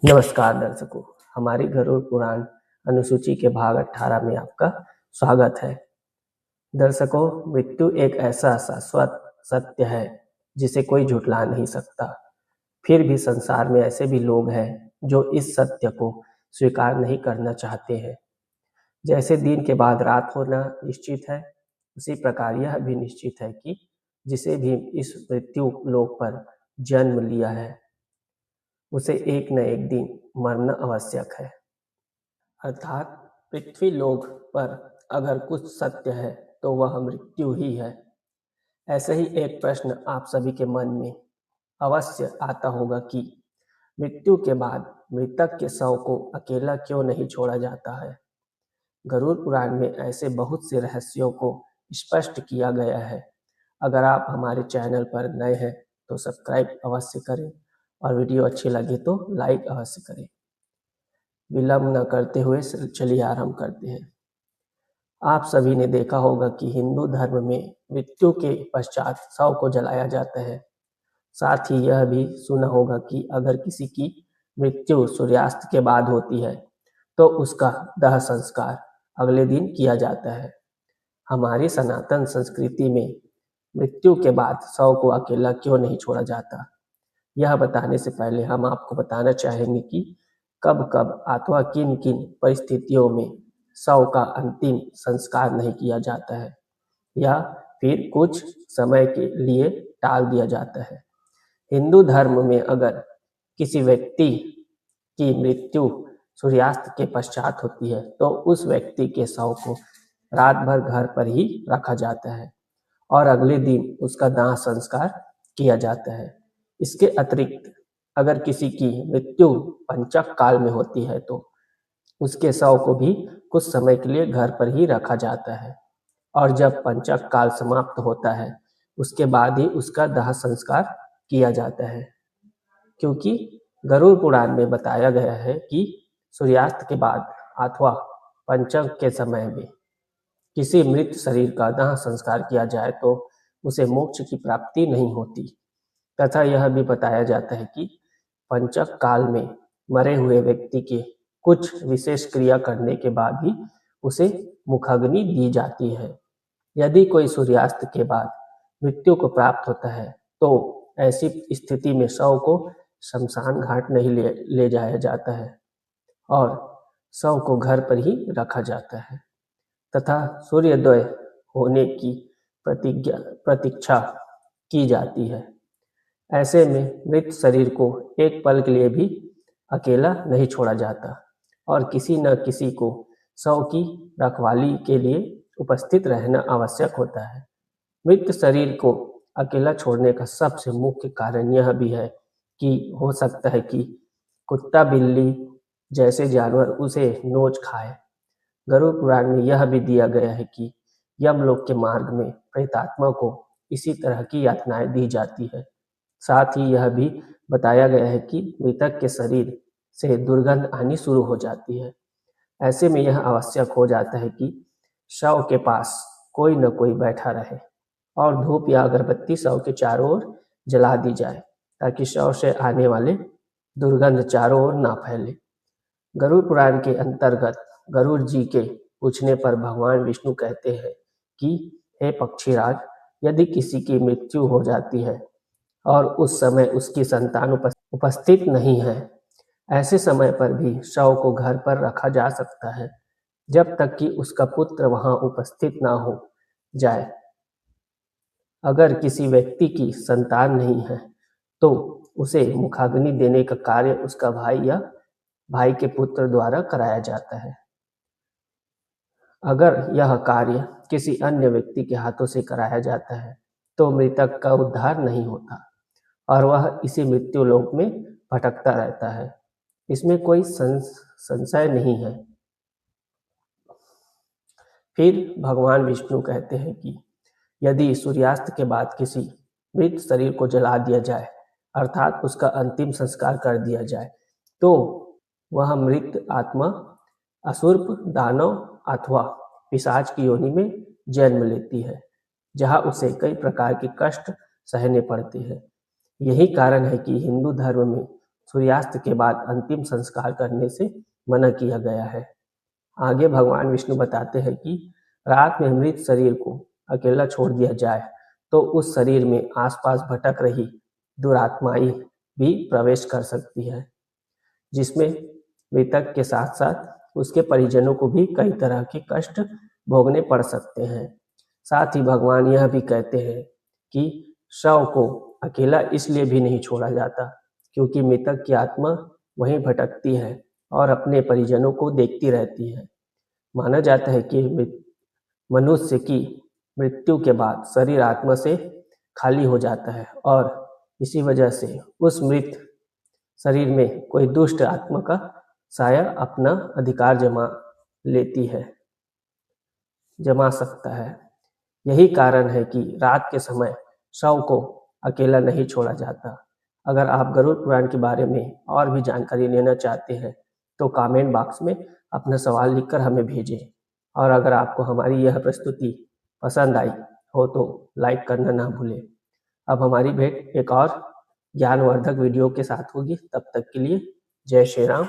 नमस्कार दर्शकों, हमारी गरुड़ पुराण अनुसूची के भाग 18 में आपका स्वागत है। दर्शकों, मृत्यु एक ऐसा शाश्वत सत्य है जिसे कोई झुठला नहीं सकता। फिर भी संसार में ऐसे भी लोग हैं जो इस सत्य को स्वीकार नहीं करना चाहते हैं। जैसे दिन के बाद रात होना निश्चित है, उसी प्रकार यह भी निश्चित है कि जिसे भी इस मृत्यु लोक पर जन्म लिया है उसे एक न एक दिन मरना आवश्यक है। अर्थात पृथ्वी लोक पर अगर कुछ सत्य है तो वह मृत्यु ही है। ऐसे ही एक प्रश्न आप सभी के मन में अवश्य आता होगा कि मृत्यु के बाद मृतक के शव को अकेला क्यों नहीं छोड़ा जाता है। गरुड़ पुराण में ऐसे बहुत से रहस्यों को स्पष्ट किया गया है। अगर आप हमारे चैनल पर नए हैं तो सब्सक्राइब अवश्य करें और वीडियो अच्छी लगे तो लाइक अवश्य करें। विलंब न करते हुए चलिए आरंभ करते हैं। आप सभी ने देखा होगा कि हिंदू धर्म में मृत्यु के पश्चात शव को जलाया जाता है। साथ ही यह भी सुना होगा कि अगर किसी की मृत्यु सूर्यास्त के बाद होती है तो उसका दाह संस्कार अगले दिन किया जाता है। हमारी सनातन संस्कृति में मृत्यु के बाद शव को अकेला क्यों नहीं छोड़ा जाता, यह बताने से पहले हम आपको बताना चाहेंगे कि कब कब अथवा किन किन परिस्थितियों में शव का अंतिम संस्कार नहीं किया जाता है या फिर कुछ समय के लिए टाल दिया जाता है। हिंदू धर्म में अगर किसी व्यक्ति की मृत्यु सूर्यास्त के पश्चात होती है तो उस व्यक्ति के शव को रात भर घर पर ही रखा जाता है और अगले दिन उसका दाह संस्कार किया जाता है। इसके अतिरिक्त अगर किसी की मृत्यु पंचक काल में होती है तो उसके शव को भी कुछ समय के लिए घर पर ही रखा जाता है और जब पंचक काल समाप्त होता है उसके बाद ही उसका दाह संस्कार किया जाता है। क्योंकि गरुड़ पुराण में बताया गया है कि सूर्यास्त के बाद अथवा पंचक के समय में किसी मृत शरीर का दाह संस्कार किया जाए तो उसे मोक्ष की प्राप्ति नहीं होती। तथा यह भी बताया जाता है कि पंचक काल में मरे हुए व्यक्ति के कुछ विशेष क्रिया करने के बाद ही उसे मुखाग्नि दी जाती है। यदि कोई सूर्यास्त के बाद मृत्यु को प्राप्त होता है तो ऐसी स्थिति में शव को शमशान घाट नहीं ले जाया जाता है और शव को घर पर ही रखा जाता है तथा सूर्योदय होने की प्रतीक्षा की जाती है। ऐसे में मृत शरीर को एक पल के लिए भी अकेला नहीं छोड़ा जाता और किसी न किसी को शव की रखवाली के लिए उपस्थित रहना आवश्यक होता है। मृत शरीर को अकेला छोड़ने का सबसे मुख्य कारण यह भी है कि हो सकता है कि कुत्ता बिल्ली जैसे जानवर उसे नोच खाए। गरुड़ पुराण में यह भी दिया गया है कि यमलोक के मार्ग में प्रेतात्मा को इसी तरह की यातनाएं दी जाती है। साथ ही यह भी बताया गया है कि मृतक के शरीर से दुर्गंध आनी शुरू हो जाती है। ऐसे में यह आवश्यक हो जाता है कि शव के पास कोई न कोई बैठा रहे और धूप या अगरबत्ती शव के चारों ओर जला दी जाए ताकि शव से आने वाले दुर्गंध चारों ओर ना फैले। गरुड़ पुराण के अंतर्गत गरुड़ जी के पूछने पर भगवान विष्णु कहते हैं कि हे पक्षीराज, यदि किसी की मृत्यु हो जाती है और उस समय उसकी संतान उपस्थित नहीं है, ऐसे समय पर भी शव को घर पर रखा जा सकता है जब तक कि उसका पुत्र वहां उपस्थित ना हो जाए। अगर किसी व्यक्ति की संतान नहीं है तो उसे मुखाग्नि देने का कार्य उसका भाई या भाई के पुत्र द्वारा कराया जाता है। अगर यह कार्य किसी अन्य व्यक्ति के हाथों से कराया जाता है तो मृतक का उद्धार नहीं होता और वह इसी मृत्यु लोक में भटकता रहता है। इसमें कोई संशय नहीं है। फिर भगवान विष्णु कहते हैं कि यदि सूर्यास्त के बाद किसी मृत शरीर को जला दिया जाए अर्थात उसका अंतिम संस्कार कर दिया जाए तो वह मृत आत्मा असुर दानव अथवा पिशाच की योनि में जन्म लेती है जहां उसे कई प्रकार के कष्ट सहने पड़ते हैं। यही कारण है कि हिंदू धर्म में सूर्यास्त के बाद अंतिम संस्कार करने से मना किया गया है। आगे भगवान विष्णु बताते हैं कि रात में मृत शरीर को अकेला छोड़ दिया जाए तो उस शरीर में आसपास भटक रही दुरात्माएं भी प्रवेश कर सकती है, जिसमें मृतक के साथ साथ उसके परिजनों को भी कई तरह के कष्ट भोगने पड़ सकते हैं। साथ ही भगवान यह भी कहते हैं कि शव को अकेला इसलिए भी नहीं छोड़ा जाता क्योंकि मृतक की आत्मा वहीं भटकती है और अपने परिजनों को देखती रहती है। माना जाता है कि मनुष्य की मृत्यु के बाद शरीर आत्मा से खाली हो जाता है और इसी वजह से उस मृत शरीर में कोई दुष्ट आत्मा का साया अपना अधिकार जमा सकता है। यही कारण है कि रात के समय शव को अकेला नहीं छोड़ा जाता। अगर आप गरुड़ पुराण के बारे में और भी जानकारी लेना चाहते हैं तो कमेंट बॉक्स में अपना सवाल लिखकर हमें भेजें। और अगर आपको हमारी यह प्रस्तुति पसंद आई हो तो लाइक करना ना भूलें। अब हमारी भेंट एक और ज्ञानवर्धक वीडियो के साथ होगी। तब तक के लिए जय श्री राम।